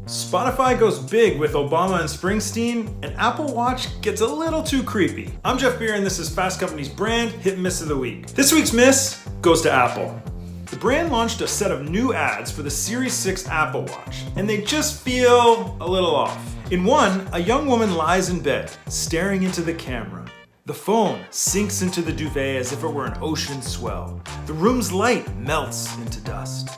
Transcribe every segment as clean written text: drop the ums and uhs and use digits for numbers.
Spotify goes big with Obama and Springsteen, and Apple Watch gets a little too creepy. I'm Jeff Beer, and this is Fast Company's brand hit and miss of the week. This week's miss goes to Apple. The brand launched a set of new ads for the Series 6 Apple Watch, and they just feel a little off. In one, a young woman lies in bed, staring into the camera. The phone sinks into the duvet as if it were an ocean swell. The room's light melts into dust.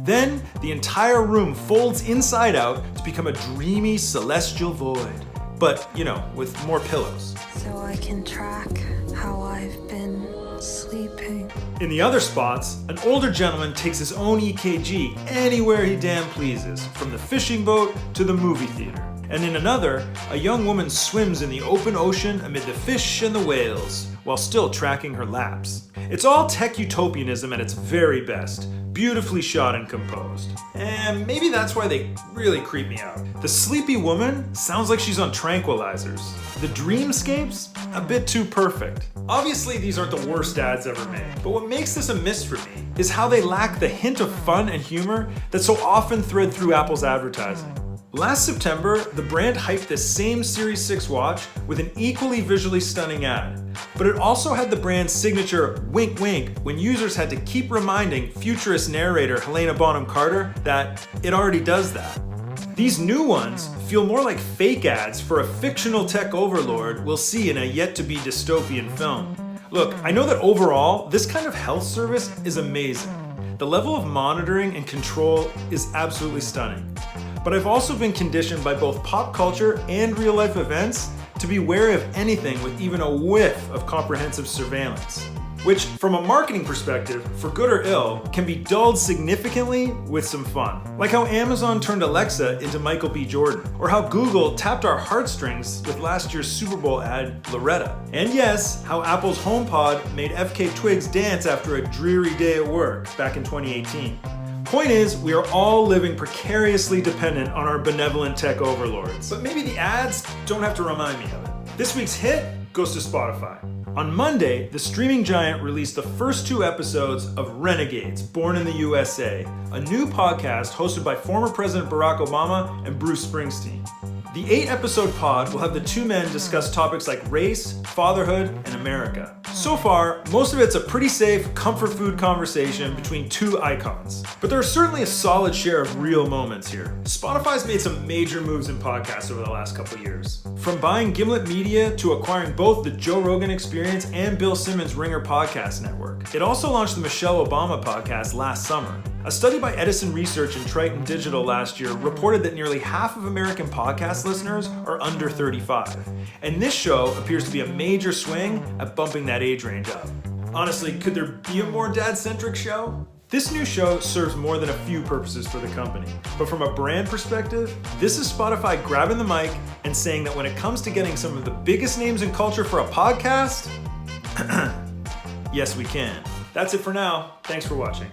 Then, the entire room folds inside out to become a dreamy celestial void. But, with more pillows. So I can track how I've been sleeping. In the other spots, an older gentleman takes his own EKG anywhere he damn pleases, from the fishing boat to the movie theater. And in another, a young woman swims in the open ocean amid the fish and the whales, while still tracking her laps. It's all tech utopianism at its very best, beautifully shot and composed. And maybe that's why they really creep me out. The sleepy woman sounds like she's on tranquilizers. The dreamscapes, a bit too perfect. Obviously, these aren't the worst ads ever made, but what makes this a miss for me is how they lack the hint of fun and humor that so often thread through Apple's advertising. Last September, the brand hyped this same Series 6 watch with an equally visually stunning ad. But it also had the brand's signature wink wink when users had to keep reminding futurist narrator Helena Bonham Carter that it already does that. These new ones feel more like fake ads for a fictional tech overlord we'll see in a yet-to-be dystopian film. Look, I know that overall, this kind of health service is amazing. The level of monitoring and control is absolutely stunning. But I've also been conditioned by both pop culture and real-life events to be wary of anything with even a whiff of comprehensive surveillance, which, from a marketing perspective, for good or ill, can be dulled significantly with some fun. Like how Amazon turned Alexa into Michael B. Jordan, or how Google tapped our heartstrings with last year's Super Bowl ad, Loretta. And yes, how Apple's HomePod made FK Twigs dance after a dreary day at work back in 2018. Point is, we are all living precariously dependent on our benevolent tech overlords. But maybe the ads don't have to remind me of it. This week's hit goes to Spotify. On Monday, the streaming giant released the first 2 episodes of Renegades, Born in the USA, a new podcast hosted by former President Barack Obama and Bruce Springsteen. The 8-episode pod will have the 2 men discuss topics like race, fatherhood, and America. So far, most of it's a pretty safe, comfort food conversation between 2 icons. But there are certainly a solid share of real moments here. Spotify's made some major moves in podcasts over the last couple years. From buying Gimlet Media to acquiring both the Joe Rogan Experience and Bill Simmons' Ringer Podcast Network. It also launched the Michelle Obama podcast last summer. A study by Edison Research and Triton Digital last year reported that nearly half of American podcast listeners are under 35. And this show appears to be a major swing at bumping that age range up. Honestly, could there be a more dad-centric show? This new show serves more than a few purposes for the company. But from a brand perspective, this is Spotify grabbing the mic and saying that when it comes to getting some of the biggest names in culture for a podcast, yes we can. That's it for now. Thanks for watching.